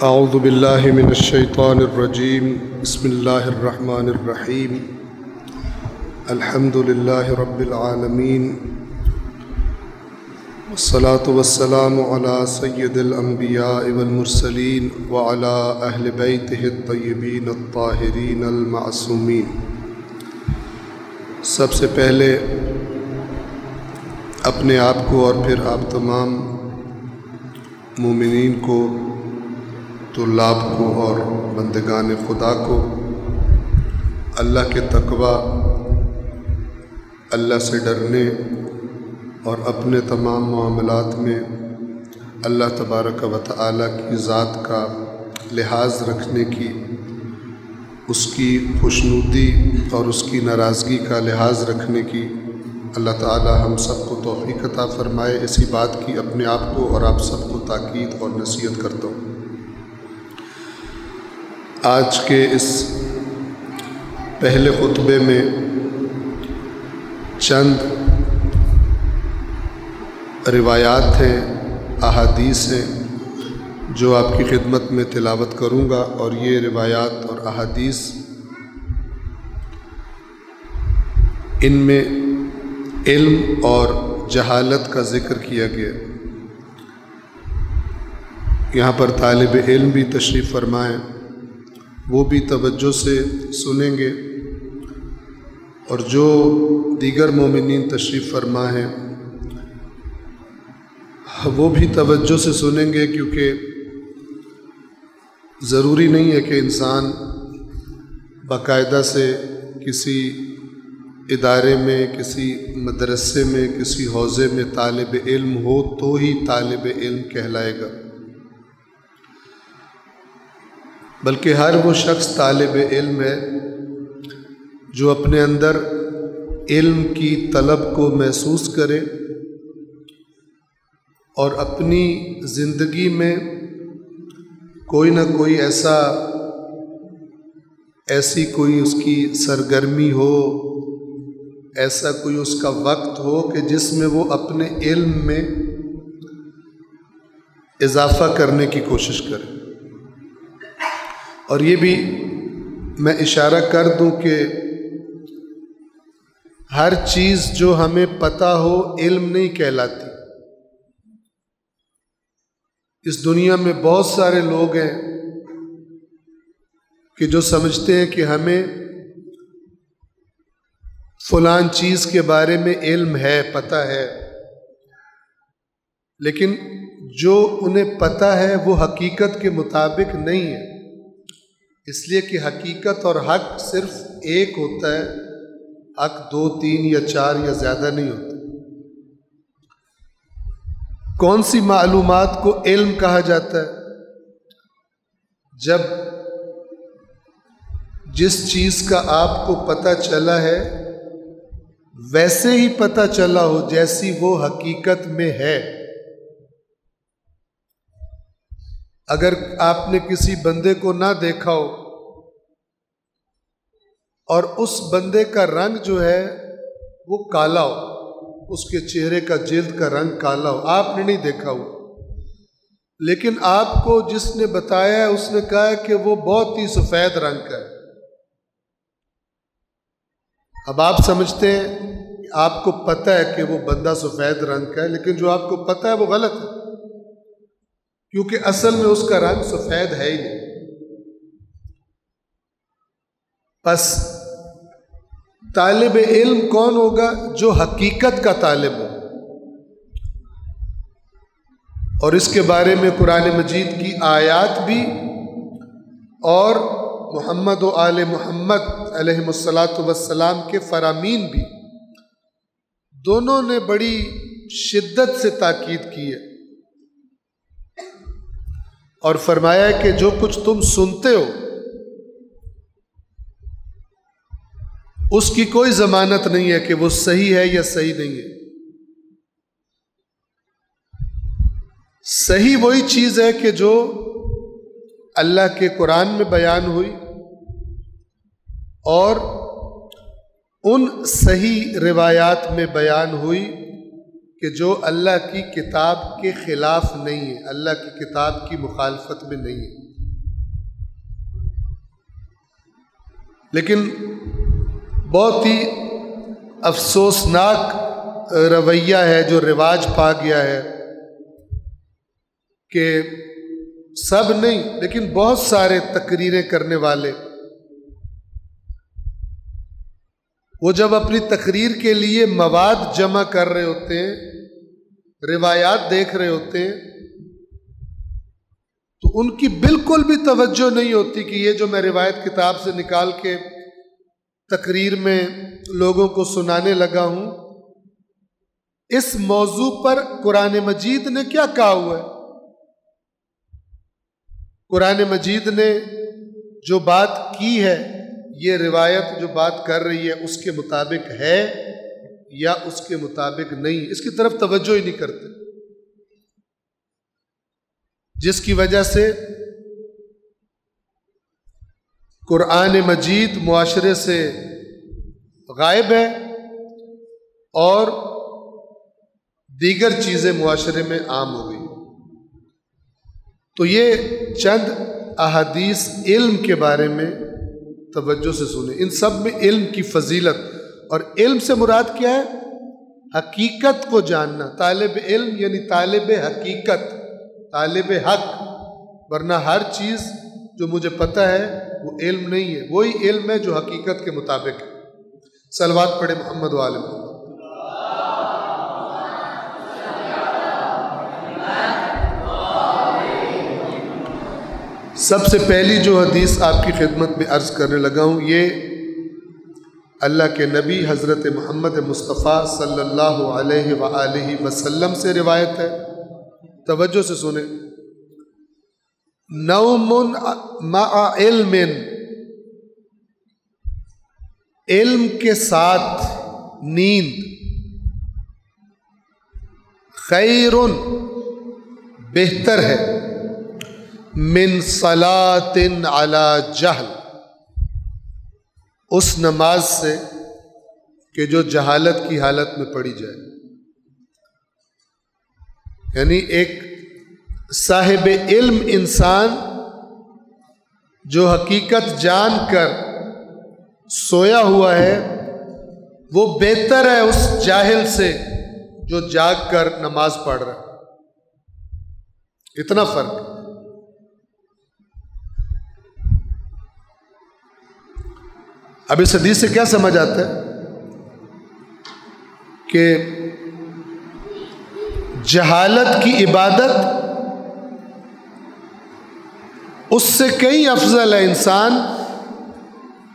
اعوذ باللہ من الشیطان الرجیم بسم اللہ الرحمن الرحیم الحمد للہ رب العالمین والصلاة والسلام علی سید الانبیاء والمرسلین وعلی اہل بیتہ الطیبین الطاہرین المعصومین۔ سب سے پہلے اپنے آپ کو اور پھر آپ تمام مومنین کو، طلاب کو اور بندگان خدا کو اللہ کے تقوی، اللہ سے ڈرنے اور اپنے تمام معاملات میں اللہ تبارک و تعالی کی ذات کا لحاظ رکھنے کی، اس کی خوشنودی اور اس کی ناراضگی کا لحاظ رکھنے کی اللہ تعالی ہم سب کو توفیق عطا فرمائے۔ اسی بات کی اپنے آپ کو اور آپ سب کو تاکید اور نصیحت کرتا ہوں۔ آج کے اس پہلے خطبے میں چند روایات ہیں، احادیث ہیں جو آپ کی خدمت میں تلاوت کروں گا، اور یہ روایات اور احادیث ان میں علم اور جہالت کا ذکر کیا گیا۔ یہاں پر طالب علم بھی تشریف فرمائیں، وہ بھی توجہ سے سنیں گے، اور جو دیگر مومنین تشریف فرما ہیں وہ بھی توجہ سے سنیں گے، کیونکہ ضروری نہیں ہے کہ انسان باقاعدہ سے کسی ادارے میں، کسی مدرسے میں، کسی حوزے میں طالب علم ہو تو ہی طالب علم کہلائے گا، بلکہ ہر وہ شخص طالب علم ہے جو اپنے اندر علم کی طلب کو محسوس کرے اور اپنی زندگی میں کوئی نہ کوئی ایسی کوئی اس کی سرگرمی ہو، ایسا کوئی اس کا وقت ہو کہ جس میں وہ اپنے علم میں اضافہ کرنے کی کوشش کرے۔ اور یہ بھی میں اشارہ کر دوں کہ ہر چیز جو ہمیں پتہ ہو علم نہیں کہلاتی۔ اس دنیا میں بہت سارے لوگ ہیں کہ جو سمجھتے ہیں کہ ہمیں فلان چیز کے بارے میں علم ہے، پتہ ہے، لیکن جو انہیں پتہ ہے وہ حقیقت کے مطابق نہیں ہے، اس لیے کہ حقیقت اور حق صرف ایک ہوتا ہے، حق 2 3 یا 4 یا زیادہ نہیں ہوتا۔ کون سی معلومات کو علم کہا جاتا ہے؟ جب جس چیز کا آپ کو پتہ چلا ہے ویسے ہی پتہ چلا ہو جیسی وہ حقیقت میں ہے۔ اگر آپ نے کسی بندے کو نہ دیکھا ہو اور اس بندے کا رنگ جو ہے وہ کالا ہو، اس کے چہرے کا جلد کا رنگ کالا ہو، آپ نے نہیں دیکھا ہو، لیکن آپ کو جس نے بتایا ہے اس نے کہا ہے کہ وہ بہت ہی سفید رنگ کا ہے۔ اب آپ سمجھتے ہیں، آپ کو پتہ ہے کہ وہ بندہ سفید رنگ کا ہے، لیکن جو آپ کو پتہ ہے وہ غلط ہے، کیونکہ اصل میں اس کا رنگ سفید ہے ہی نہیں۔ پس طالب علم کون ہوگا؟ جو حقیقت کا طالب ہو، اور اس کے بارے میں قرآن مجید کی آیات بھی اور محمد و آل محمد علیہ الصلاۃ کے فرامین بھی، دونوں نے بڑی شدت سے تاکید کی ہے اور فرمایا ہے کہ جو کچھ تم سنتے ہو اس کی کوئی ضمانت نہیں ہے کہ وہ صحیح ہے یا صحیح نہیں ہے۔ صحیح وہی چیز ہے کہ جو اللہ کے قرآن میں بیان ہوئی، اور ان صحیح روایات میں بیان ہوئی کہ جو اللہ کی کتاب کے خلاف نہیں ہے، اللہ کی کتاب کی مخالفت میں نہیں ہے۔ لیکن بہت ہی افسوسناک رویہ ہے جو رواج پا گیا ہے کہ سب نہیں لیکن بہت سارے تقریریں کرنے والے وہ جب اپنی تقریر کے لیے مواد جمع کر رہے ہوتے ہیں، روایات دیکھ رہے ہوتے ہیں، تو ان کی بالکل بھی توجہ نہیں ہوتی کہ یہ جو میں روایت کتاب سے نکال کے تقریر میں لوگوں کو سنانے لگا ہوں، اس موضوع پر قرآن مجید نے کیا کہا ہوا ہے؟ قرآن مجید نے جو بات کی ہے، یہ روایت جو بات کر رہی ہے اس کے مطابق ہے یا اس کے مطابق نہیں، اس کی طرف توجہ ہی نہیں کرتے، جس کی وجہ سے قرآن مجید معاشرے سے غائب ہے اور دیگر چیزیں معاشرے میں عام ہو گئی۔ تو یہ چند احادیث علم کے بارے میں توجہ سے سنیں، ان سب میں علم کی فضیلت، اور علم سے مراد کیا ہے؟ حقیقت کو جاننا۔ طالب علم یعنی طالب حقیقت، طالب حق، ورنہ ہر چیز جو مجھے پتہ ہے وہ علم نہیں ہے، وہی علم ہے جو حقیقت کے مطابق ہے۔ صلوات پڑھے محمد وآل محمد۔ سب سے پہلی جو حدیث آپ کی خدمت میں عرض کرنے لگا ہوں، یہ اللہ کے نبی حضرت محمد مصطفیٰ صلی اللہ علیہ وآلہ وسلم سے روایت ہے، توجہ سے سنیں۔ نوم مع علم، علم کے ساتھ نیند، خیر بہتر ہے، من صلاۃ علی جہل، اس نماز سے کہ جو جہالت کی حالت میں پڑھی جائے۔ یعنی ایک صاحب علم انسان جو حقیقت جان کر سویا ہوا ہے، وہ بہتر ہے اس جاہل سے جو جاگ کر نماز پڑھ رہا ہے۔ اتنا فرق۔ اب اس حدیث سے کیا سمجھ آتا ہے کہ جہالت کی عبادت اس سے کئی افضل ہے انسان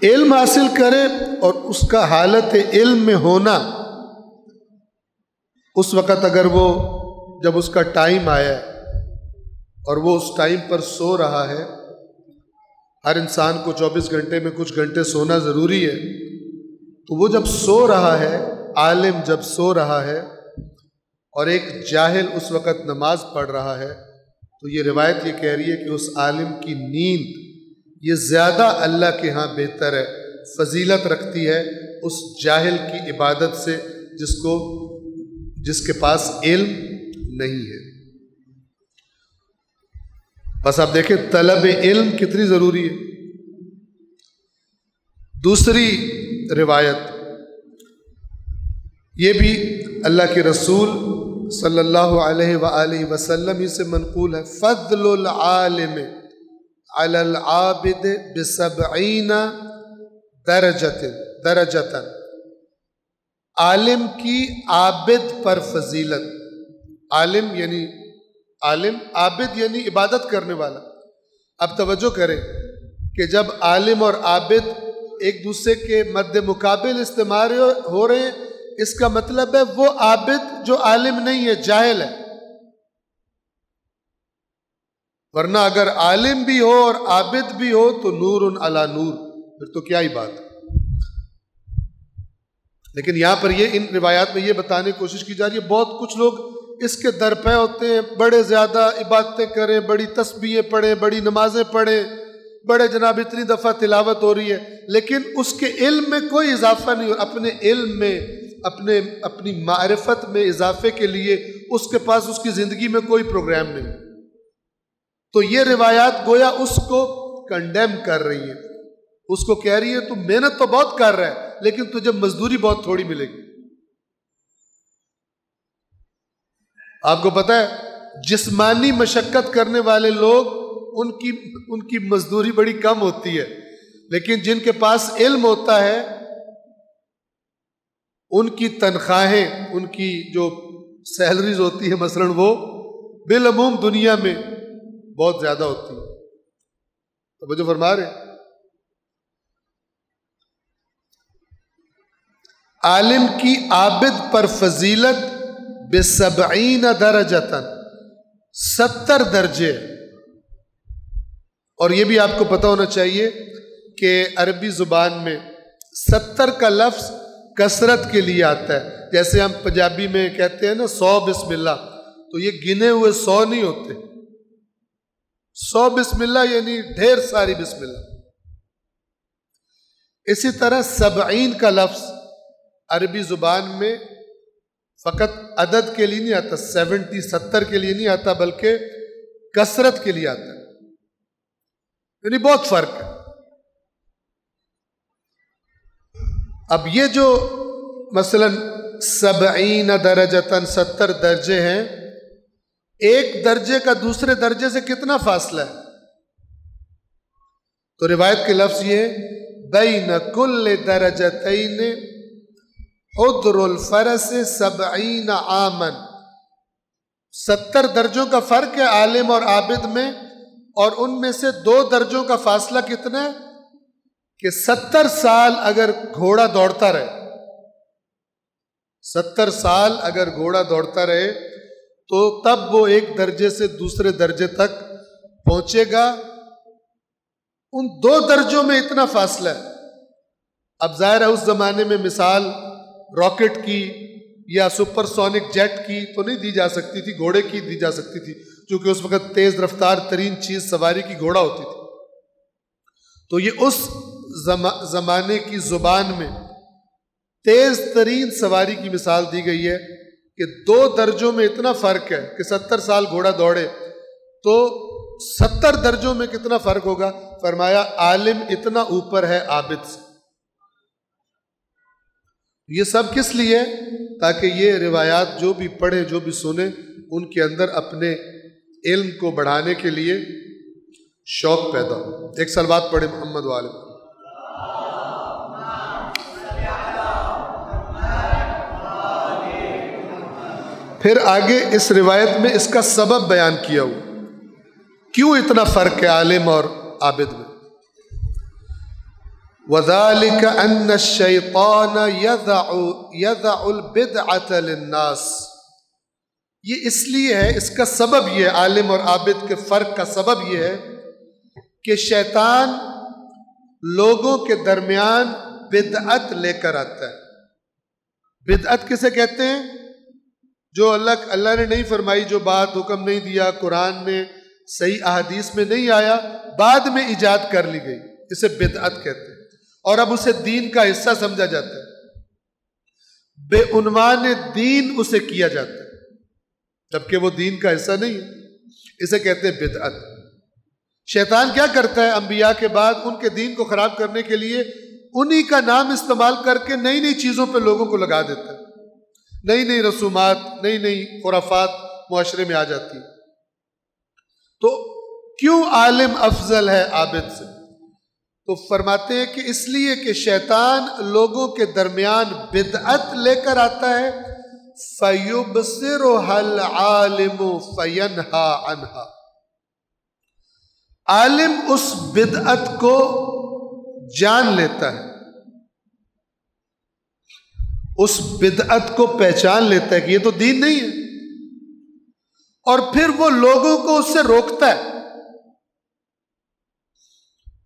علم حاصل کرے، اور اس کا حالت علم میں ہونا اس وقت اگر وہ جب اس کا ٹائم آیا اور وہ اس ٹائم پر سو رہا ہے، ہر انسان کو 24 گھنٹے میں کچھ گھنٹے سونا ضروری ہے، تو وہ جب سو رہا ہے، عالم جب سو رہا ہے اور ایک جاہل اس وقت نماز پڑھ رہا ہے، تو یہ روایت یہ کہہ رہی ہے کہ اس عالم کی نیند یہ زیادہ اللہ کے ہاں بہتر ہے، فضیلت رکھتی ہے اس جاہل کی عبادت سے جس کے پاس علم نہیں ہے۔ بس آپ دیکھیں طلب علم کتنی ضروری ہے۔ دوسری روایت یہ بھی اللہ کے رسول صلی اللہ علیہ وآلہ وسلم ہی سے منقول ہے، فضل العالم علی العابد ب70 درجۃ، عالم کی عابد پر فضیلت۔ عالم یعنی عابد یعنی عبادت کرنے والا۔ اب توجہ کریں کہ جب عالم اور عابد ایک دوسرے کے مد مقابل استعمال ہو رہے ہیں، اس کا مطلب ہے وہ عابد جو عالم نہیں ہے، جاہل ہے۔ ورنہ اگر عالم بھی ہو اور عابد بھی ہو تو نور علی نور، پھر تو کیا ہی بات۔ لیکن یہاں پر ان روایات میں یہ بتانے کی کوشش کی جا رہی ہے، بہت کچھ لوگ اس کے درپے ہوتے ہیں، بڑے زیادہ عبادتیں کریں، بڑی تسبیحیں پڑھیں، بڑی نمازیں پڑھیں، بڑے جناب اتنی دفعہ تلاوت ہو رہی ہے، لیکن اس کے علم میں کوئی اضافہ نہیں ہو، اپنے علم میں اپنی معرفت میں اضافے کے لیے اس کے پاس اس کی زندگی میں کوئی پروگرام نہیں۔ تو یہ روایات گویا اس کو کنڈیم کر رہی ہیں، اس کو کہہ رہی ہے تو محنت تو بہت کر رہا ہے لیکن تجھے مزدوری بہت تھوڑی ملے گی. آپ کو پتا ہے جسمانی مشقت کرنے والے لوگ ان کی مزدوری بڑی کم ہوتی ہے، لیکن جن کے پاس علم ہوتا ہے ان کی تنخواہیں، ان کی جو سیلریز ہوتی ہے مثلا وہ بالعموم دنیا میں بہت زیادہ ہوتی ہے. توجہ فرما رہے ہیں. عالم کی عابد پر فضیلت ب70 درجۃ، 70 درجے. اور یہ بھی آپ کو پتہ ہونا چاہیے کہ عربی زبان میں 70 کا لفظ کثرت کے لیے آتا ہے. جیسے ہم پنجابی میں کہتے ہیں نا 100 بسم اللہ، تو یہ گنے ہوئے 100 نہیں ہوتے. 100 بسم اللہ یعنی ڈھیر ساری بسم اللہ. اسی طرح 70 کا لفظ عربی زبان میں فقط عدد کے لیے نہیں آتا، 70 کے لیے نہیں آتا، بلکہ کثرت کے لیے آتا ہے. یعنی بہت فرق ہے. اب یہ جو مثلا 70 درجتاً 70 درجے ہیں، ایک درجے کا دوسرے درجے سے کتنا فاصلہ ہے؟ تو روایت کے لفظ یہ ہے بین کل درجتین حضر الفرس 70 عاما. 70 درجوں کا فرق ہے عالم اور عابد میں، اور ان میں سے 2 درجوں کا فاصلہ کتنا ہے کہ 70 سال اگر گھوڑا دوڑتا رہے، 70 سال اگر گھوڑا دوڑتا رہے تو تب وہ ایک درجے سے دوسرے درجے تک پہنچے گا. ان 2 درجوں میں اتنا فاصلہ ہے. اب ظاہر ہے اس زمانے میں مثال راکٹ کی یا سپر سونک جیٹ کی تو نہیں دی جا سکتی تھی، گھوڑے کی دی جا سکتی تھی، چونکہ اس وقت تیز رفتار ترین چیز سواری کی گھوڑا ہوتی تھی. تو یہ اس زمانے کی زبان میں تیز ترین سواری کی مثال دی گئی ہے کہ 2 درجوں میں اتنا فرق ہے کہ 70 سال گھوڑا دوڑے تو 70 درجوں میں کتنا فرق ہوگا؟ فرمایا عالم اتنا اوپر ہے عابد سے. یہ سب کس لیے؟ تاکہ یہ روایات جو بھی پڑھے جو بھی سنے ان کے اندر اپنے علم کو بڑھانے کے لیے شوق پیدا ہو. ایک صلوات پڑھے محمد والے. پھر آگے اس روایت میں اس کا سبب بیان کیا ہوا، کیوں اتنا فرق ہے عالم اور عابد میں. وَذَلِكَ أَنَّ الشَّيْطَانَ يَدَعُ الْبِدْعَةَ لِلنَّاسِ. یہ اس لیے ہے، اس کا سبب یہ ہے، عالم اور عابد کے فرق کا سبب یہ ہے کہ شیطان لوگوں کے درمیان بدعت لے کر آتا ہے. بدعت کسے کہتے ہیں؟ جو اللہ نے نہیں فرمائی، جو بات حکم نہیں دیا، قرآن میں صحیح احادیث میں نہیں آیا، بعد میں ایجاد کر لی گئی، اسے بدعت کہتے ہیں. اور اب اسے دین کا حصہ سمجھا جاتا ہے، بے عنوان دین اسے کیا جاتا ہے، جبکہ وہ دین کا حصہ نہیں ہے. اسے کہتے ہیں بدعت. شیطان کیا کرتا ہے؟ انبیاء کے بعد ان کے دین کو خراب کرنے کے لیے انہی کا نام استعمال کر کے نئی نئی چیزوں پہ لوگوں کو لگا دیتا ہے. نئی نئی رسومات، نئی نئی خرافات معاشرے میں آ جاتی. تو کیوں عالم افضل ہے عابد سے؟ تو فرماتے ہیں کہ اس لیے کہ شیطان لوگوں کے درمیان بدعت لے کر آتا ہے، فَيُبْصِرُهَا الْعَالِمُ فَيَنْهَا عَنْهَا. عالم اس بدعت کو جان لیتا ہے، اس بدعت کو پہچان لیتا ہے کہ یہ تو دین نہیں ہے، اور پھر وہ لوگوں کو اس سے روکتا ہے.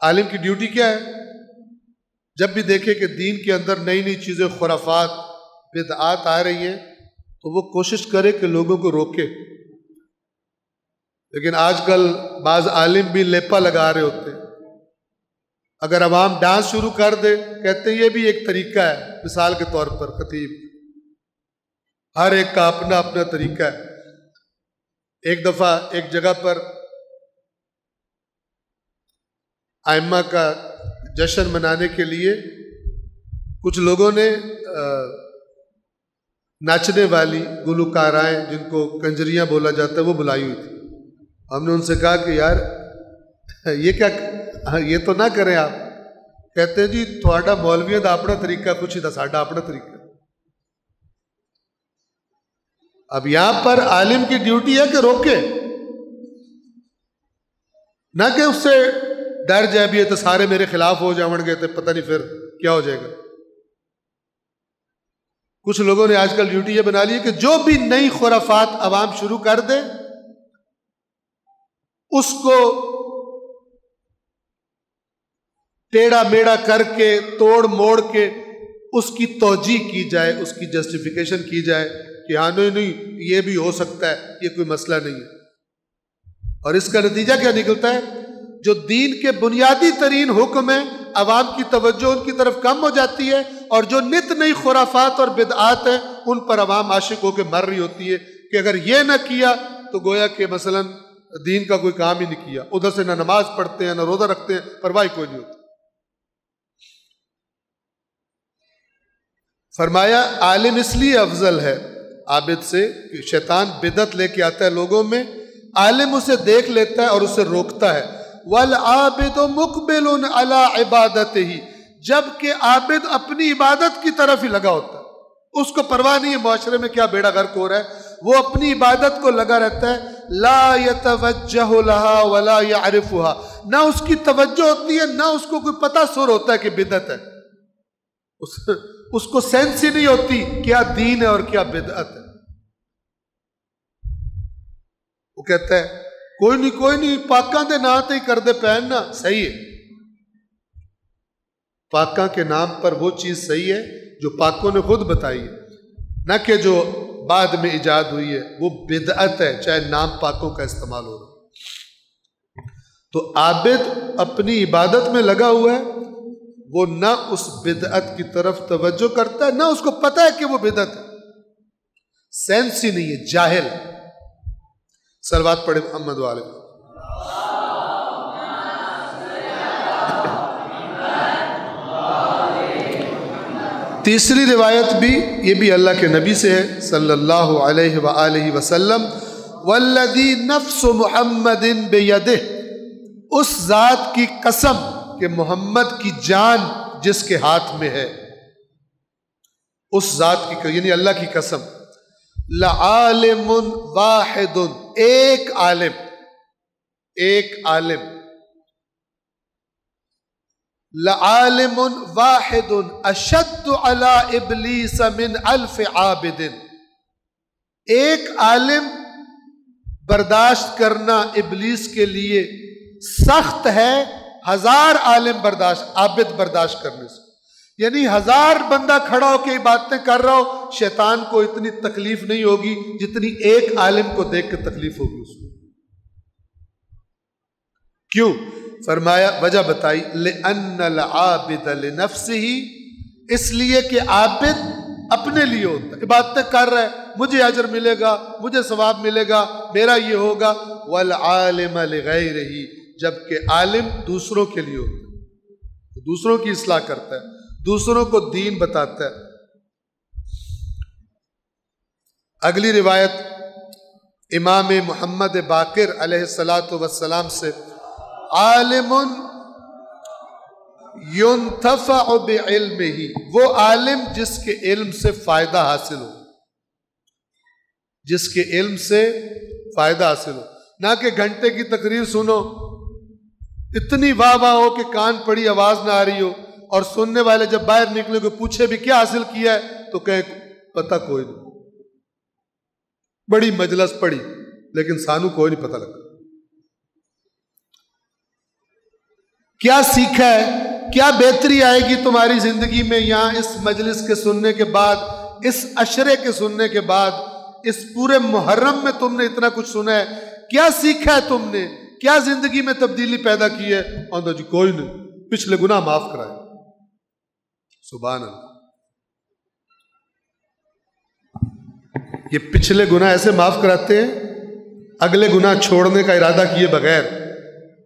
عالم کی ڈیوٹی کیا ہے؟ جب بھی دیکھے کہ دین کے اندر نئی نئی چیزیں، خرافات، بدعات آ رہی ہیں تو وہ کوشش کرے کہ لوگوں کو روکے. لیکن آج کل بعض عالم بھی لیپا لگا رہے ہوتے ہیں. اگر عوام ڈانس شروع کر دے، کہتے ہیں یہ بھی ایک طریقہ ہے. مثال کے طور پر خطیب، ہر ایک کا اپنا اپنا طریقہ ہے. ایک دفعہ ایک جگہ پر ائمہ کا جشن منانے کے لیے کچھ لوگوں نے ناچنے والی گلوکارائیں جن کو کنجریاں بولا جاتا ہے وہ بلائی ہوئی تھی. ہم نے ان سے کہا کہ یار یہ کیا، یہ تو نہ کریں آپ. کہتے ہیں جی تھوڑا مولویاں دا اپنا طریقہ کچھ ہی تھا، ساڈا اپنا طریقہ. اب یہاں پر عالم کی ڈیوٹی ہے کہ روکے، نہ کہ اس سے ڈر جائے بھی ہے تو سارے میرے خلاف ہو جاؤں گے تو پتہ نہیں پھر کیا ہو جائے گا. کچھ لوگوں نے آج کل ڈیوٹی یہ بنا لی ہے کہ جو بھی نئی خرافات عوام شروع کر دے اس کو ٹیڑھا میڑا کر کے توڑ موڑ کے اس کی توجیہ کی جائے، اس کی جسٹیفیکیشن کی جائے کہ ہاں نہیں یہ بھی ہو سکتا ہے، یہ کوئی مسئلہ نہیں ہے. اور اس کا نتیجہ کیا نکلتا ہے؟ جو دین کے بنیادی ترین حکم ہیں عوام کی توجہ ان کی طرف کم ہو جاتی ہے، اور جو نت نئی خرافات اور بدعات ہیں ان پر عوام عاشق ہو کے مر رہی ہوتی ہے کہ اگر یہ نہ کیا تو گویا کہ مثلا دین کا کوئی کام ہی نہیں کیا. ادھر سے نہ نماز پڑھتے ہیں نہ روزہ رکھتے ہیں، پرواہ کوئی نہیں ہوتی. فرمایا عالم اس لیے افضل ہے عابد سے کہ شیطان بدعت لے کے آتا ہے لوگوں میں، عالم اسے دیکھ لیتا ہے اور اسے روکتا ہے. والعابد مقبل علی عبادتہ، جبکہ عابد اپنی عبادت کی طرف ہی لگا ہوتا ہے، اس کو پرواہ نہیں ہے معاشرے میں کیا بیڑا غرق ہو رہا ہے، وہ اپنی عبادت کو لگا رہتا ہے. لا یتوجہ لها ولا یعرفها، نہ اس کی توجہ ہوتی ہے نہ اس کو کوئی پتہ سر ہوتا ہے کہ بدعت ہے، اس کو سینس ہی نہیں ہوتی کیا دین ہے اور کیا بدعت ہے. وہ کہتا ہے کوئی نہیں پاکاں دے نام تے ہی کر دے پہننا صحیح ہے. پاکاں کے نام پر وہ چیز صحیح ہے جو پاکوں نے خود بتائی ہے، نہ کہ جو بعد میں ایجاد ہوئی ہے، وہ بدعت ہے چاہے نام پاکوں کا استعمال ہو رہا. تو عابد اپنی عبادت میں لگا ہوا ہے، وہ نہ اس بدعت کی طرف توجہ کرتا ہے نہ اس کو پتہ ہے کہ وہ بدعت ہے، سینس ہی نہیں ہے، جاہل. صلوات پڑھے محمد والے. تیسری روایت بھی یہ بھی اللہ کے نبی سے ہے صلی اللہ علیہ وآلہ وسلم، والذی نفس محمد بیدہ، اس ذات کی قسم کہ محمد کی جان جس کے ہاتھ میں ہے، اس ذات کی یعنی اللہ کی قسم. لعالم واحد، ایک عالم لعالم واحد اشد علی ابلیس من 1000 عابد، ایک عالم برداشت کرنا ابلیس کے لیے سخت ہے 1000 عالم عابد برداشت کرنے سے. یعنی 1000 بندہ کھڑا ہو کے باتیں کر رہا ہو، شیطان کو اتنی تکلیف نہیں ہوگی جتنی ایک عالم کو دیکھ کے تکلیف ہوگی اس کو. کیوں؟ فرمایا وجہ بتائی، لأن العابد لنفسہ، اس لیے کہ عابد اپنے لیے ہوتا ہے، عبادتیں کر رہا ہے، مجھے اجر ملے گا، مجھے ثواب ملے گا، میرا یہ ہوگا. والعالم لغیرہ، جبکہ عالم دوسروں کے لیے ہوتا ہے، دوسروں کی اصلاح کرتا ہے، دوسروں کو دین بتاتا ہے. اگلی روایت امام محمد باقر علیہ الصلاۃ والسلام سے، عالم ينتفع بعلمه، وہ عالم جس کے علم سے فائدہ حاصل ہو، جس کے علم سے فائدہ حاصل ہو، نہ کہ گھنٹے کی تقریر سنو، اتنی واہ واہ ہو کہ کان پڑی آواز نہ آ رہی ہو، اور سننے والے جب باہر نکلے کو پوچھے بھی کیا حاصل کیا ہے تو کہیں پتہ کوئی نہیں، بڑی مجلس پڑی لیکن سانو کوئی نہیں پتہ لگا کیا سیکھا ہے، کیا بہتری آئے گی تمہاری زندگی میں یہاں اس مجلس کے سننے کے بعد، اس عشرے کے سننے کے بعد، اس پورے محرم میں تم نے اتنا کچھ سنا ہے، کیا سیکھا ہے تم نے، کیا زندگی میں تبدیلی پیدا کی ہے؟ اور جی کوئی نہیں، پچھلے گناہ معاف کرائے. سبحان اللہ. یہ پچھلے گناہ ایسے معاف کراتے ہیں اگلے گناہ چھوڑنے کا ارادہ کیے بغیر.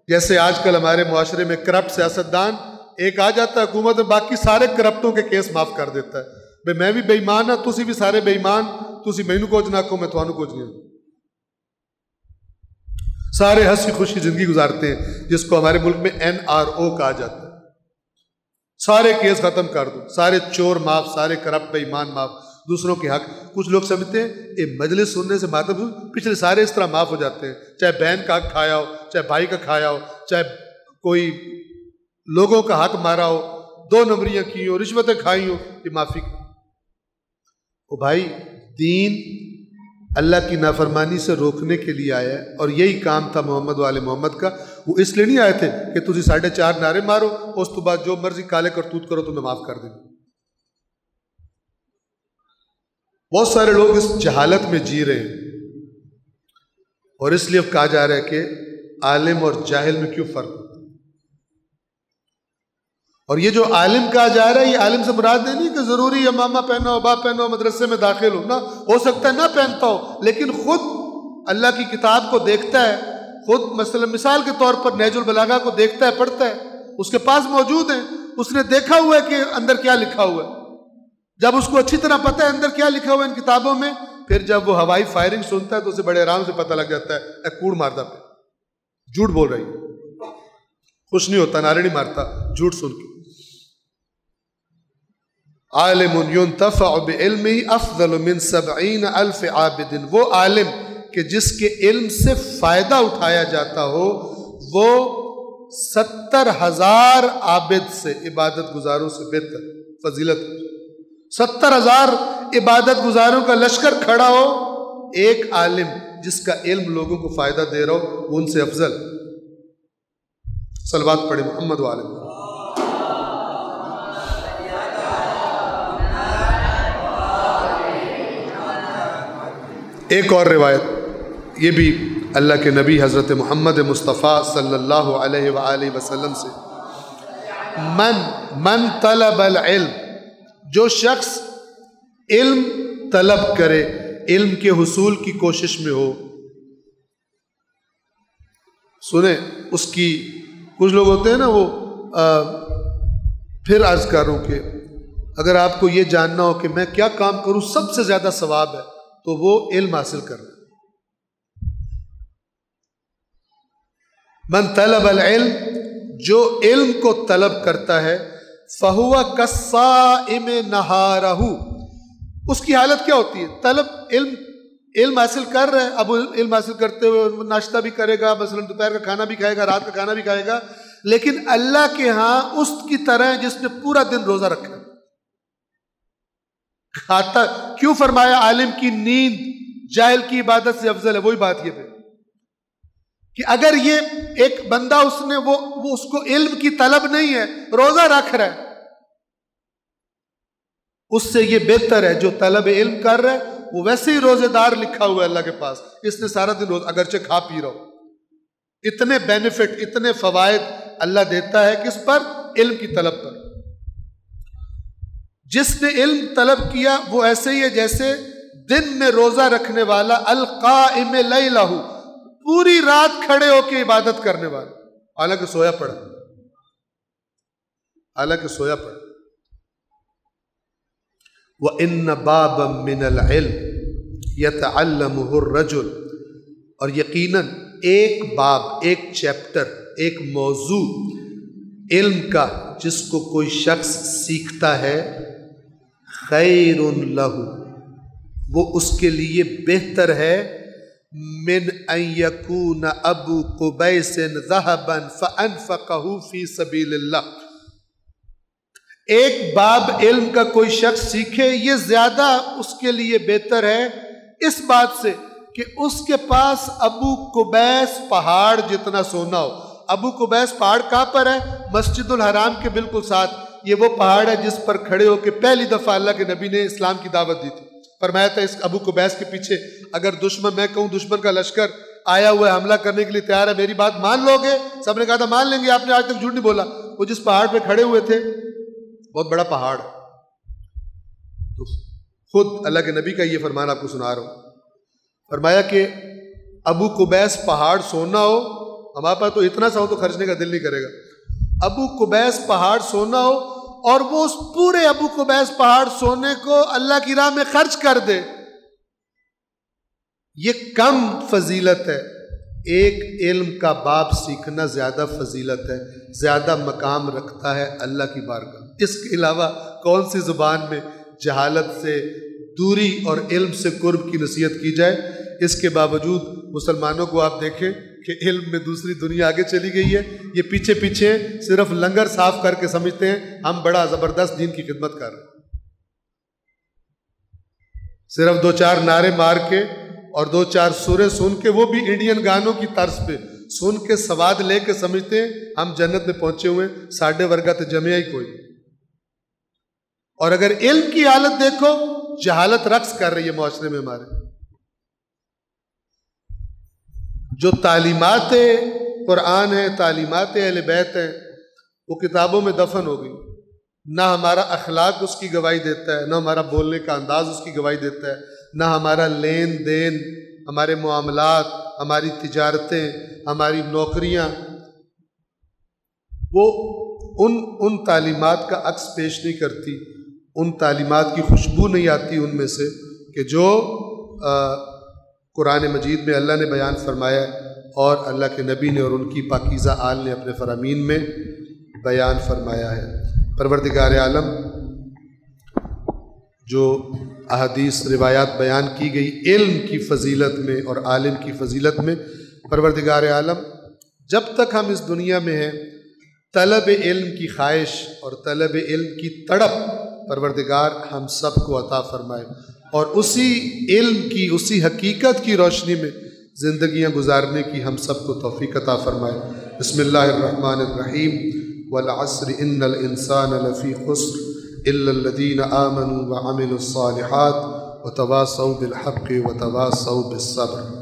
جیسے آج کل ہمارے معاشرے میں کرپٹ سیاستدان ایک آ جاتا ہے حکومت میں باقی سارے کرپٹوں کے کیس معاف کر دیتا ہے. بھئی میں بھی بے ایمان ہاں, تسی بھی سارے بے ایمان, تسی مینوں کچھ نہ کہو میں تھانوں کچھ نہیں. سارے ہنسی خوشی زندگی گزارتے ہیں, جس کو ہمارے ملک میں NRO کہا جاتا ہے. سارے کیس ختم کر دو, سارے چور معاف, سارے کرپٹ بے ایمان معاف, دوسروں کے حق. کچھ لوگ سمجھتے ہیں یہ مجلس سننے سے مطلب پچھلے سارے اس طرح معاف ہو جاتے ہیں, چاہے بہن کا حق کھایا ہو, چاہے بھائی کا کھایا ہو, چاہے کوئی لوگوں کا حق مارا ہو, 2 نمبریاں کی ہو, رشوتیں کھائی ہو, یہ معافی. او بھائی, دین اللہ کی نافرمانی سے روکنے کے لیے آیا ہے, اور یہی کام تھا محمد والے محمد کا. وہ اس لیے نہیں آئے تھے کہ تجھے 4.5 نعرے مارو, اس تو بعد جو مرضی کالے کرتوت کرو تمہیں معاف کر دیں. بہت سارے لوگ اس جہالت میں جی رہے ہیں, اور اس لیے کہا جا رہا ہے کہ عالم اور جاہل میں کیوں فرق ہوتا ہے. اور یہ جو عالم کہا جا رہا ہے, یہ عالم سے مراد نہیں کہ ضروری ہے امامہ پہنا ہو, باپ پہنا ہو, مدرسے میں داخل ہو, نہ ہو سکتا ہے نہ پہنتا ہو, لیکن خود اللہ کی کتاب کو دیکھتا ہے, خود مثال کے طور پر نہج البلاغہ کو دیکھتا ہے, پڑھتا ہے, اس کے پاس موجود ہیں, اس نے دیکھا ہوا ہے کہ اندر کیا لکھا ہوا ہے. جب اس کو اچھی طرح پتہ ہے اندر کیا لکھا ہوا ہے ان کتابوں میں, پھر جب وہ ہوائی فائرنگ سنتا ہے تو اسے بڑے آرام سے پتہ لگ جاتا ہے اے کوڑ مارتا پہ, جھوٹ بول رہی, خوش نہیں ہوتا, نعرے نہیں مارتا جھوٹ سن کے. عالم ينتفع بعلمه افضل من 70,000 عابد, وہ عالم کہ جس کے علم سے فائدہ اٹھایا جاتا ہو وہ 70,000 عابد سے, عبادت گزاروں سے بہتر فضیلت. 70,000 عبادت گزاروں کا لشکر کھڑا ہو, ایک عالم جس کا علم لوگوں کو فائدہ دے رہا ہو وہ ان سے افضل. صلوات پڑھے محمد والے. ایک اور روایت, یہ بھی اللہ کے نبی حضرت محمد مصطفیٰ صلی اللہ علیہ وآلہ وسلم سے, من طلب العلم, جو شخص علم طلب کرے, علم کے حصول کی کوشش میں ہو. سنیں اس کی, کچھ لوگ ہوتے ہیں نا وہ, پھر عرض کروں کہ اگر آپ کو یہ جاننا ہو کہ میں کیا کام کروں سب سے زیادہ ثواب ہے, تو وہ علم حاصل کرنا. من طلب العلم, جو علم کو طلب کرتا ہے, فہو کالصائم نہارہ, اس کی حالت کیا ہوتی ہے؟ طلب علم حاصل کر رہا ہے, اب علم حاصل کرتے ہوئے ناشتہ بھی کرے گا, مثلا دوپہر کا کھانا بھی کھائے گا, رات کا کھانا بھی کھائے گا, لیکن اللہ کے ہاں اس کی طرح ہے جس نے پورا دن روزہ رکھا ہے. کھاتا کیوں فرمایا عالم کی نیند جاہل کی عبادت سے افضل ہے؟ وہی بات یہ ہے کہ اگر یہ ایک بندہ اس نے وہ اس کو علم کی طلب نہیں ہے, روزہ رکھ رہا ہے, اس سے یہ بہتر ہے جو طلب علم کر رہا ہے, وہ ویسے ہی روزے دار لکھا ہوا ہے اللہ کے پاس, اس نے سارا دن روزہ اگرچہ کھا پی رہا ہو. اتنے بینیفٹ, اتنے فوائد اللہ دیتا ہے کس پر؟ علم کی طلب پر. جس نے علم طلب کیا وہ ایسے ہی ہے جیسے دن میں روزہ رکھنے والا, القائم لیلہ, پوری رات کھڑے ہو کے عبادت کرنے والا, حالانکہ سویا پڑا, حالانکہ سویا پڑا. وَإِنَّ بَابًا مِّنَ الْعِلْمِ يَتَعَلَّمُهُ الرَّجُلُ, اور یقیناً ایک باب, ایک چیپٹر, ایک موضوع علم کا جس کو کوئی شخص سیکھتا ہے, خیر لہ, وہ اس کے لیے بہتر ہے, من ان یکون ابو قبیس ذهبا فانفقه فی سبیل اللہ. ایک باب علم کا کوئی شخص سیکھے, یہ زیادہ اس کے لیے بہتر ہے اس بات سے کہ اس کے پاس ابو قبیس پہاڑ جتنا سونا ہو. ابو قبیس پہاڑ کہاں پر ہے؟ مسجد الحرام کے بالکل ساتھ. یہ وہ پہاڑ ہے جس پر کھڑے ہو کے پہلی دفعہ اللہ کے نبی نے اسلام کی دعوت دی تھی. فرمایا تھا اس ابو قبیس کے پیچھے اگر دشمن, میں کہوں دشمن کا لشکر آیا ہوا ہے, حملہ کرنے کے لیے تیار ہے, میری بات مان لو گے؟ سب نے کہا تھا مان لیں گے, آپ نے آج تک جھوٹ نہیں بولا. وہ جس پہاڑ پہ کھڑے ہوئے تھے, بہت بڑا پہاڑ, تو خود اللہ کے نبی کا یہ فرمان آپ کو سنا رہا ہوں. فرمایا کہ ابو قبیس پہاڑ سونا ہو, ہمارے پاس تو اتنا سا ہو تو خرچنے کا دل نہیں کرے گا, ابو قبیس پہاڑ سونا ہو اور وہ اس پورے ابو قبیس پہاڑ سونے کو اللہ کی راہ میں خرچ کر دے، یہ کم فضیلت ہے۔ ایک علم کا باب سیکھنا زیادہ فضیلت ہے، زیادہ مقام رکھتا ہے اللہ کی بارگاہ۔ اس کے علاوہ کون سی زبان میں جہالت سے دوری اور علم سے قرب کی نصیحت کی جائے؟ اس کے باوجود مسلمانوں کو آپ دیکھیں کہ علم میں دوسری دنیا آگے چلی گئی ہے، یہ پیچھے پیچھے صرف لنگر صاف کر کے سمجھتے ہیں ہم بڑا زبردست دین کی خدمت کر رہے ہیں، صرف دو چار نعرے مار کے اور دو چار سوریں سن کے، وہ بھی انڈین گانوں کی طرز پہ سن کے سواد لے کے سمجھتے ہیں ہم جنت میں پہنچے ہوئے ہیں، ساڈے ورگا تو جمیا ہی کوئی۔ اور اگر علم کی حالت دیکھو، جہالت رقص کر رہی ہے معاشرے میں ہمارے۔ جو تعلیمات قرآن ہیں، تعلیمات اہل بیت ہیں، وہ کتابوں میں دفن ہو گئی۔ نہ ہمارا اخلاق اس کی گواہی دیتا ہے، نہ ہمارا بولنے کا انداز اس کی گواہی دیتا ہے، نہ ہمارا لین دین، ہمارے معاملات، ہماری تجارتیں، ہماری نوکریاں، وہ ان تعلیمات کا عکس پیش نہیں کرتی، ان تعلیمات کی خوشبو نہیں آتی ان میں سے کہ جو قرآن مجید میں اللہ نے بیان فرمایا ہے اور اللہ کے نبی نے اور ان کی پاکیزہ آل نے اپنے فرامین میں بیان فرمایا ہے۔ پروردگار عالم جو احادیث روایات بیان کی گئی علم کی فضیلت میں اور عالم کی فضیلت میں، پروردگار عالم جب تک ہم اس دنیا میں ہیں طلب علم کی خواہش اور طلب علم کی تڑپ پروردگار ہم سب کو عطا فرمائے، اور اسی علم کی، اسی حقیقت کی روشنی میں زندگیاں گزارنے کی ہم سب کو توفیق عطا فرمائے۔ بسم اللہ الرحمن الرحیم۔ والعصر ان الانسان لفی خسر الا الذین آمنوا وعملوا الصالحات وتواصوا بالحق وتواصوا بالصبر۔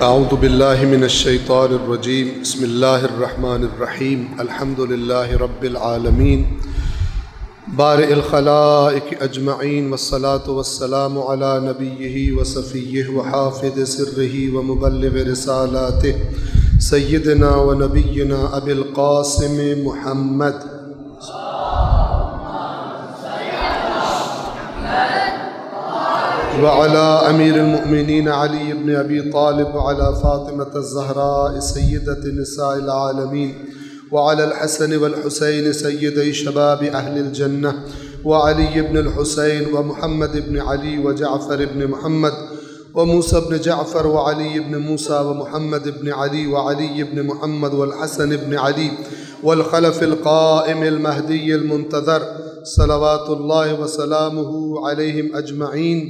اعوذ باللہ من الشیطان الرجیم، بسم اللہ الرحمن الرحیم، الحمد للہ رب العالمین بارئ الخلائق اجمعین، والصلاة والسلام علی نبیہ وصفیہ وحافظ سرہ ومبلغ رسالاتہ سیدنا ونبینا ابی القاسم محمد وعلى أمير المؤمنين علي بن أبي طالب وعلى فاطمة الزهراء سيدة نساء العالمين وعلى الحسن والحسين سيدي شباب أهل الجنة وعلي بن الحسين ومحمد بن علي وجعفر بن محمد وموسى بن جعفر وعلي بن موسى ومحمد بن علي وعلي بن محمد والحسن بن علي والخلف القائم المهدي المنتظر صلوات الله وسلامه عليهم أجمعين۔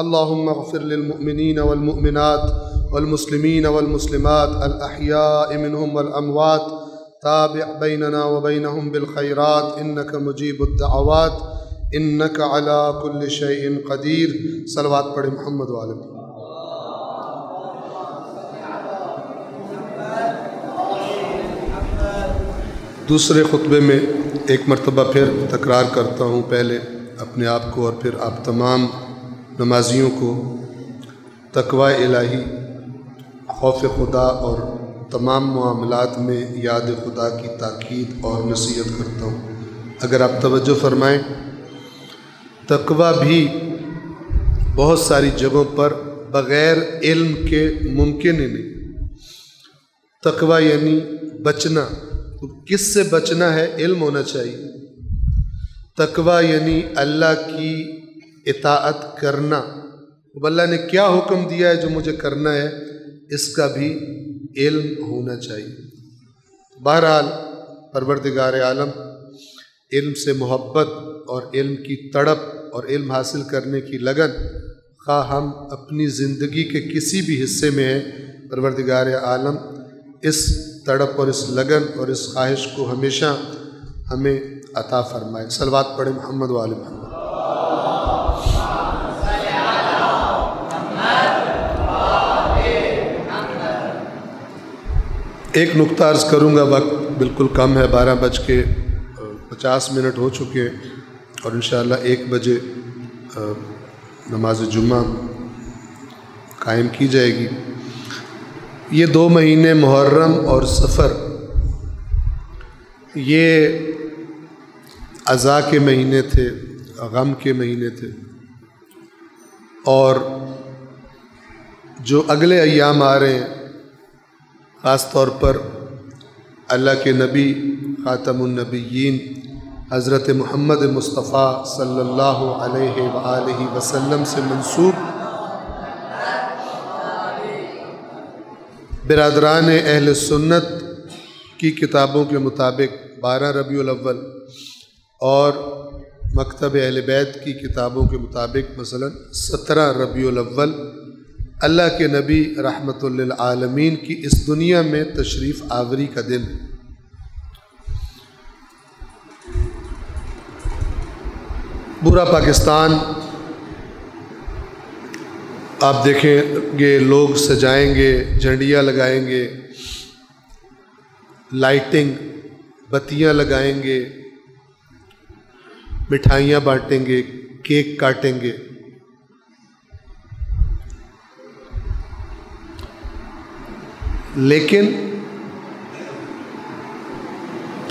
اللهم اغفر للمؤمنين والمؤمنات والمسلمين والمسلمات الأحياء منهم والأموات، تابع بيننا وبينهم بالخيرات إنك مجيب الدعوات إنك على كل شيء قدير۔ صلوات پڑھیں محمد وآلہ۔ دوسرے خطبے میں ایک مرتبہ پھر تکرار کرتا ہوں، پہلے اپنے آپ کو اور پھر آپ تمام نمازیوں کو تقوی الہی، خوف خدا اور تمام معاملات میں یاد خدا کی تاکید اور نصیحت کرتا ہوں۔ اگر آپ توجہ فرمائیں، تقوی بھی بہت ساری جگہوں پر بغیر علم کے ممکن ہی نہیں۔ تقوی یعنی بچنا، تو کس سے بچنا ہے؟ علم ہونا چاہیے۔ تقوی یعنی اللہ کی اطاعت کرنا، اب اللہ نے کیا حکم دیا ہے جو مجھے کرنا ہے، اس کا بھی علم ہونا چاہیے۔ بہرحال پروردگار عالم علم سے محبت اور علم کی تڑپ اور علم حاصل کرنے کی لگن، خواہ ہم اپنی زندگی کے کسی بھی حصے میں ہیں، پروردگار عالم اس تڑپ اور اس لگن اور اس خواہش کو ہمیشہ ہمیں عطا فرمائے۔ صلوات پڑھیں محمد وآل محمد۔ ایک نقطہ عرض کروں گا، وقت بالکل کم ہے، 12:50 ہو چکے ہیں اور انشاءاللہ 1 بجے نماز جمعہ قائم کی جائے گی۔ یہ 2 مہینے محرم اور صفر، یہ عزا کے مہینے تھے، غم کے مہینے تھے، اور جو اگلے ایام آ رہے ہیں خاص طور پر اللہ کے نبی خاتم النبیین حضرت محمد مصطفیٰ صلی اللہ علیہ وآلہ وسلم سے منسوب برادران اہل سنت کی کتابوں کے مطابق 12 ربیع الاول اور مکتب اہل بیت کی کتابوں کے مطابق مثلا 17 ربیع الاول اللہ کے نبی رحمت للعالمین کی اس دنیا میں تشریف آوری کا دن ہے۔ پورا پاکستان آپ دیکھیں گے، لوگ سجائیں گے، جھنڈیاں لگائیں گے، لائٹنگ، بتیاں لگائیں گے، مٹھائیاں بانٹیں گے، کیک کاٹیں گے۔ لیکن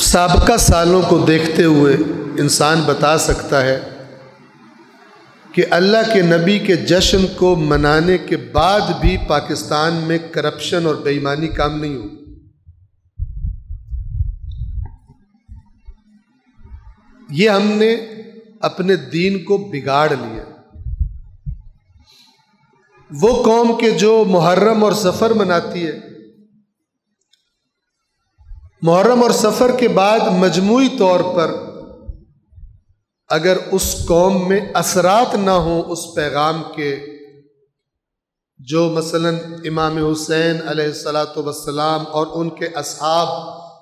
سابقہ سالوں کو دیکھتے ہوئے انسان بتا سکتا ہے کہ اللہ کے نبی کے جشن کو منانے کے بعد بھی پاکستان میں کرپشن اور بے ایمانی کام نہیں ہو۔ یہ ہم نے اپنے دین کو بگاڑ لیا۔ وہ قوم کے جو محرم اور سفر مناتی ہے، محرم اور سفر کے بعد مجموعی طور پر اگر اس قوم میں اثرات نہ ہوں اس پیغام کے جو مثلا امام حسین علیہ السلام اور ان کے اصحاب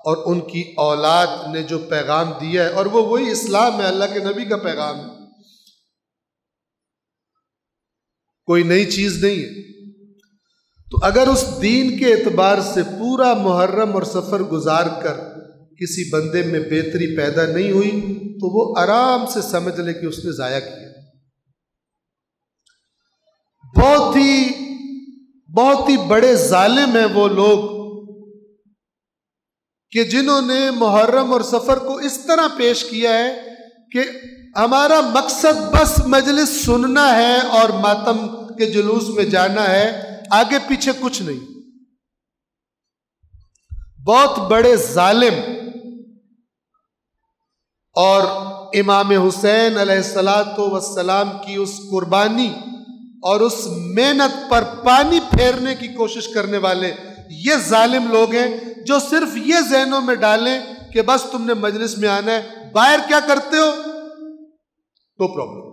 اور ان کی اولاد نے جو پیغام دیا ہے، اور وہ وہی اسلام ہے، اللہ کے نبی کا پیغام ہے، کوئی نئی چیز نہیں ہے، تو اگر اس دین کے اعتبار سے پورا محرم اور سفر گزار کر کسی بندے میں بہتری پیدا نہیں ہوئی تو وہ آرام سے سمجھ لے کہ اس نے ضائع کیا۔ بہت ہی بڑے ظالم ہیں وہ لوگ کہ جنہوں نے محرم اور سفر کو اس طرح پیش کیا ہے کہ ہمارا مقصد بس مجلس سننا ہے اور ماتم کے جلوس میں جانا ہے، آگے پیچھے کچھ نہیں۔ بہت بڑے ظالم، اور امام حسین علیہ السلام کی اس قربانی اور اس محنت پر پانی پھیرنے کی کوشش کرنے والے یہ ظالم لوگ ہیں جو صرف یہ ذہنوں میں ڈالیں کہ بس تم نے مجلس میں آنا ہے، باہر کیا کرتے ہو تو پرابلم۔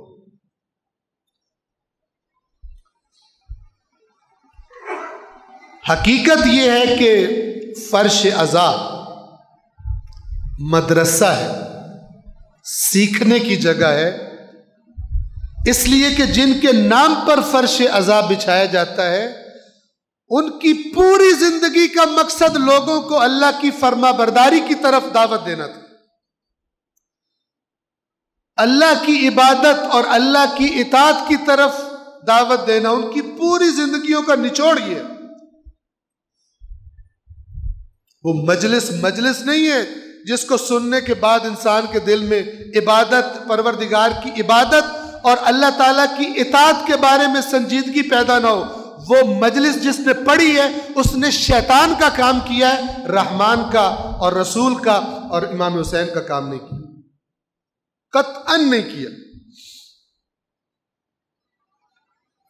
حقیقت یہ ہے کہ فرش عزا مدرسہ ہے، سیکھنے کی جگہ ہے، اس لیے کہ جن کے نام پر فرش عزا بچھایا جاتا ہے ان کی پوری زندگی کا مقصد لوگوں کو اللہ کی فرما برداری کی طرف دعوت دینا تھا، اللہ کی عبادت اور اللہ کی اطاعت کی طرف دعوت دینا، ان کی پوری زندگیوں کا نچوڑ یہ ہے۔ وہ مجلس نہیں ہے جس کو سننے کے بعد انسان کے دل میں عبادت، پروردگار کی عبادت اور اللہ تعالیٰ کی اطاعت کے بارے میں سنجیدگی پیدا نہ ہو۔ وہ مجلس جس نے پڑھی ہے اس نے شیطان کا کام کیا ہے، رحمان کا اور رسول کا اور امام حسین کا کام نہیں کیا، قطعاً نہیں کیا،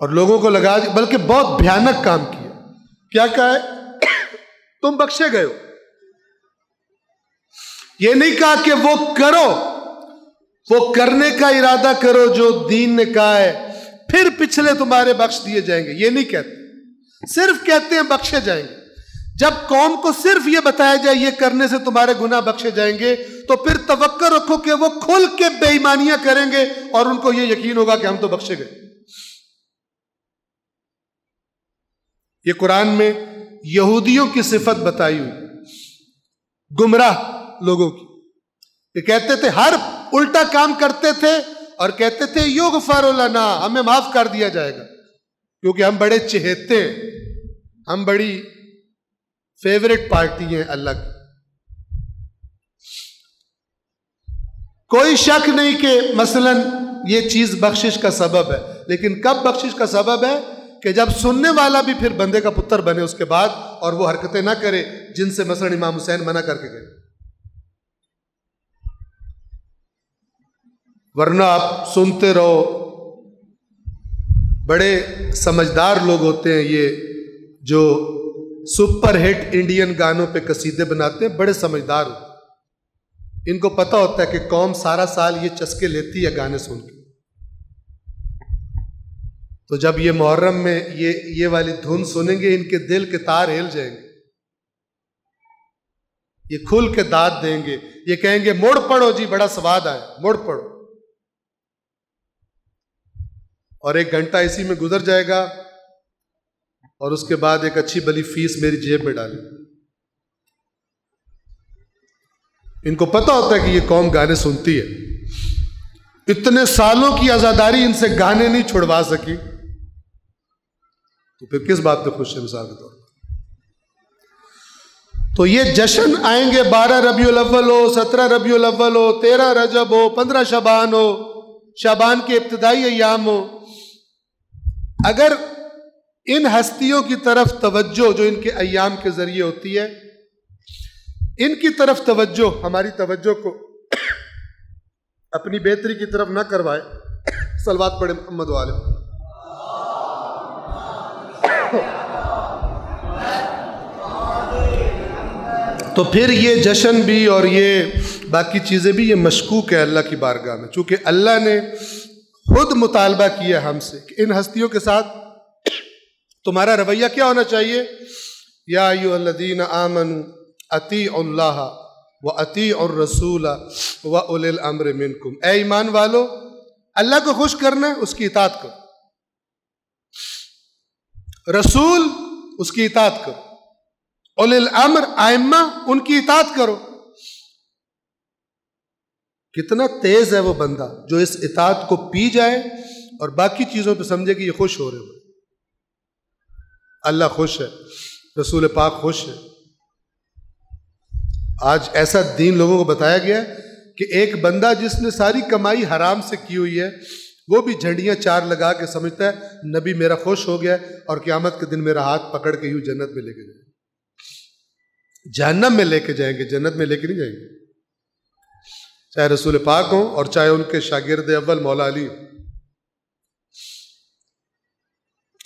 اور لوگوں کو لگا بلکہ بہت بھیانک کام کیا۔ کیا کہا ہے؟ تم بخشے گئے ہو۔ یہ نہیں کہا کہ وہ کرو، وہ کرنے کا ارادہ کرو جو دین نے کہا ہے، پھر پچھلے تمہارے بخش دیے جائیں گے، یہ نہیں کہتے، صرف کہتے ہیں بخشے جائیں گے۔ جب قوم کو صرف یہ بتایا جائے یہ کرنے سے تمہارے گناہ بخشے جائیں گے تو پھر توقع رکھو کہ وہ کھل کے بے ایمانیاں کریں گے اور ان کو یہ یقین ہوگا کہ ہم تو بخشے گئے۔ یہ قرآن میں یہودیوں کی صفت بتائی ہوئی، گمراہ لوگوں کی. یہ کہتے تھے، ہر الٹا کام کرتے تھے اور کہتے تھے یغفر لنا، ہمیں معاف کر دیا جائے گا، کیونکہ ہم بڑے چہیتے ہیں، ہم بڑی فیورٹ پارٹی ہیں اللہ کی. کوئی شک نہیں کہ مثلا یہ چیز بخشش کا سبب ہے، لیکن کب بخشش کا سبب ہے؟ کہ جب سننے والا بھی پھر بندے کا پتر بنے اس کے بعد، اور وہ حرکتیں نہ کرے جن سے مثلا امام حسین منع کر کے گئے. ورنہ آپ سنتے رہو، بڑے سمجھدار لوگ ہوتے ہیں یہ جو سپر ہٹ انڈین گانوں پہ قصیدے بناتے ہیں، بڑے سمجھدار ہوتے ہیں. ان کو پتہ ہوتا ہے کہ قوم سارا سال یہ چسکے لیتی ہے گانے سن کے، تو جب یہ محرم میں یہ والی دھن سنیں گے ان کے دل کے تار ہل جائیں گے، یہ کھل کے داد دیں گے، یہ کہیں گے مڑ پڑو جی، بڑا سواد آیا، مڑ پڑو. اور 1 گھنٹہ اسی میں گزر جائے گا اور اس کے بعد ایک اچھی بلی فیس میری جیب میں ڈالی. ان کو پتہ ہوتا ہے کہ یہ قوم گانے سنتی ہے، اتنے سالوں کی عزاداری ان سے گانے نہیں چھڑوا سکی، تو پھر کس بات پہ خوش ہے مثال کے طور پر. تو یہ جشن آئیں گے، 12 ربیع الاول ہو، 17 ربیع الاول ہو، 13 رجب ہو، 15 شعبان ہو، شعبان کے ابتدائی ایام ہو. اگر ان ہستیوں کی طرف توجہ جو ان کے ایام کے ذریعے ہوتی ہے، ان کی طرف توجہ ہماری توجہ کو اپنی بہتری کی طرف نہ کروائے، صلوات پڑھے محمد و آل محمد. تو پھر یہ جشن بھی اور یہ باقی چیزیں بھی یہ مشکوک ہے اللہ کی بارگاہ میں، چونکہ اللہ نے خود مطالبہ کیا ہم سے کہ ان ہستیوں کے ساتھ تمہارا رویہ کیا ہونا چاہیے. یا ایھا الذین آمنوا اطیعوا اللہ واطیعوا الرسول واولی الامر منکم. اے ایمان والو، اللہ کو خوش کرنا ہے اس کی اطاعت کرو، رسول اس کی اطاعت کرو، اولی الامر ائمہ ان کی اطاعت کرو. کتنا تیز ہے وہ بندہ جو اس اطاعت کو پی جائے اور باقی چیزوں پہ سمجھے کہ یہ خوش ہو رہے ہو. اللہ خوش ہے، رسول پاک خوش ہے. آج ایسا دین لوگوں کو بتایا گیا کہ ایک بندہ جس نے ساری کمائی حرام سے کی ہوئی ہے، وہ بھی جھنڈیاں 4 لگا کے سمجھتا ہے نبی میرا خوش ہو گیا اور قیامت کے دن میرا ہاتھ پکڑ کے یوں جنت میں لے کے جائیں گے، جہنم میں لے کے جائیں گے، جنت میں لے کے نہیں جائیں گے. چاہے رسول پاک ہوں اور چاہے ان کے شاگرد اول مولا علی.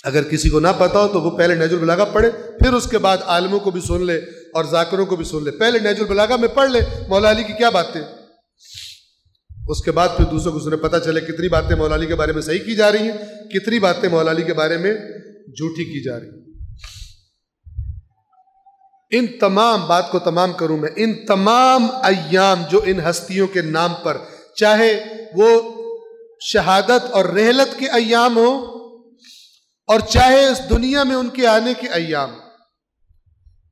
اگر کسی کو نہ پتا ہو تو وہ پہلے نہج البلاغہ پڑھے، پھر اس کے بعد عالموں کو بھی سن لے اور ذاکروں کو بھی سن لے. پہلے نہج البلاغہ میں پڑھ لے مولا علی کی کیا باتیں، اس کے بعد پھر دوسروں کو سنے، پتہ چلے کتنی باتیں مولا علی کے بارے میں صحیح کی جا رہی ہیں، کتنی باتیں مولا علی کے بارے میں جھوٹی کی جا رہی ہیں. ان تمام بات کو تمام کروں میں، ان تمام ایام جو ان ہستیوں کے نام پر، چاہے وہ شہادت اور رحلت کے ایام ہوں اور چاہے اس دنیا میں ان کے آنے کے ایام،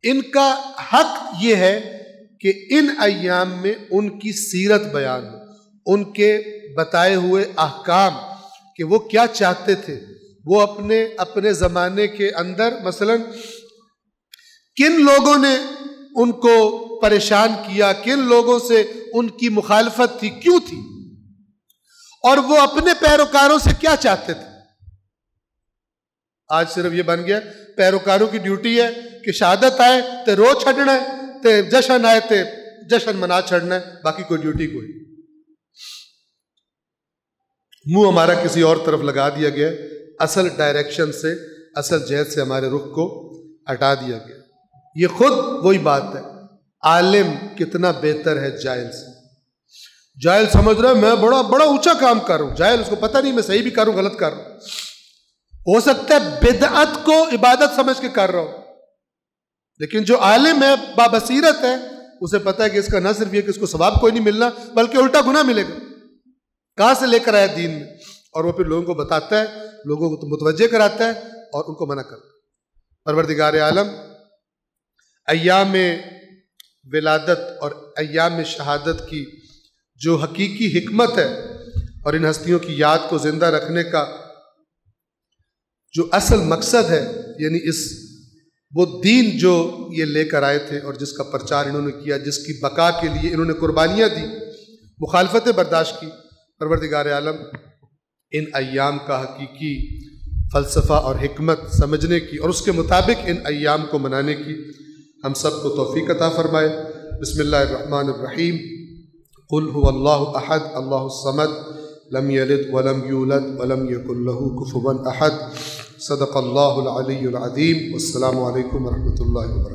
ان کا حق یہ ہے کہ ان ایام میں ان کی سیرت بیان ہو، ان کے بتائے ہوئے احکام کہ وہ کیا چاہتے تھے، وہ اپنے زمانے کے اندر مثلا کن لوگوں نے ان کو پریشان کیا، کن لوگوں سے ان کی مخالفت تھی، کیوں تھی، اور وہ اپنے پیروکاروں سے کیا چاہتے تھے. آج صرف یہ بن گیا پیروکاروں کی ڈیوٹی ہے کہ شہادت آئے تے رو چھڑنا ہے، تے جشن آئے تے جشن منا چھڑنا ہے، باقی کوئی ڈیوٹی کوئی. منہ ہمارا کسی اور طرف لگا دیا گیا، اصل ڈائریکشن سے، اصل جہت سے ہمارے رخ کو ہٹا دیا گیا. یہ خود وہی بات ہے، عالم کتنا بہتر ہے جاہل سے. جاہل سمجھ رہا ہے میں بڑا اونچا کام کر رہا ہوں، جاہل اس کو پتہ نہیں میں صحیح بھی کر رہا ہوں غلط کر رہا ہوں. ہو سکتا ہے بدعت کو عبادت سمجھ کے کر رہا ہوں، لیکن جو عالم ہے بابصیرت ہے اسے پتہ ہے کہ اس کا نہ صرف یہ کہ اس کو ثواب کوئی نہیں ملنا بلکہ الٹا گناہ ملے گا. کہاں سے لے کر آیا دین میں، اور وہ پھر لوگوں کو بتاتا ہے، لوگوں کو متوجہ کراتا ہے اور ان کو منع کرتا ہے. پروردگار عالم ایام ولادت اور ایام شہادت کی جو حقیقی حکمت ہے اور ان ہستیوں کی یاد کو زندہ رکھنے کا جو اصل مقصد ہے، یعنی وہ دین جو یہ لے کر آئے تھے اور جس کا پرچار انہوں نے کیا، جس کی بقا کے لیے انہوں نے قربانیاں دی، مخالفتیں برداشت کی، پروردگار عالم ان ایام کا حقیقی فلسفہ اور حکمت سمجھنے کی اور اس کے مطابق ان ایام کو منانے کی ہم سب کو توفیق عطا فرمائے۔ بسم اللہ الرحمن الرحیم۔ قل هو اللہ احد اللہ الصمد لم یلد ولم یولد ولم یکن له کفوا احد۔ صدق اللہ العلی العظیم۔ والسلام علیکم ورحمۃ اللہ وبرکاتہ۔